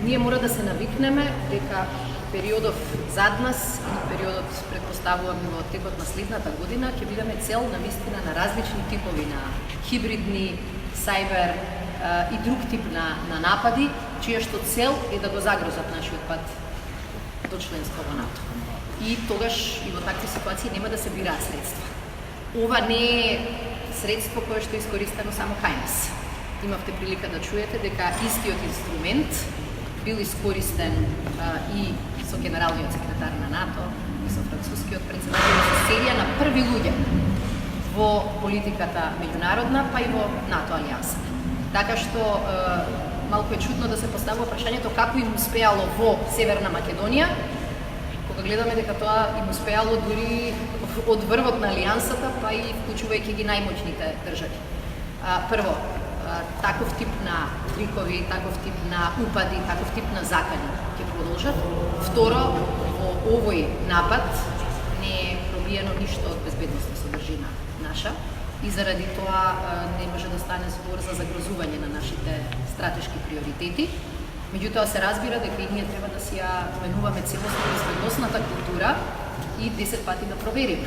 Ние мора да се навикнеме дека периодов зад нас и периодот предпоставуваме во текот на следната година ќе бидеме цел на вистина на различни типови на хибридни, сайбер и друг тип на напади, чија што цел е да го загрозат нашиот пат до членство во НАТО. И тогаш и во такви ситуации нема да се бираат средства. Ова не е средство кое што е искористено само кај нас. Имавте прилика да чуете дека истиот инструмент бил искористен и со генералниот секретар на НАТО, и со францускиот председател, со серија на први луѓе во политиката меѓународна, па и во НАТО алијанса. Така што малку е чудно да се поставува прашањето како им успеало во Северна Македонија, кога гледаме дека тоа им успеало дури од врвот на алијансата, па и вклучувајќи ги најмоćните држави. Прво, таков тип на трикови, таков тип на упади, таков тип на закани ќе продолжат. Второ, во овој напад не е пробиено ништо од безбедносна содржина наша и заради тоа не може да стане збор за загрозување на нашите стратешки приоритети. Меѓутоа се разбира дека и ние треба да си ја менуваме целосно безбедносната култура и 10 пати да провериме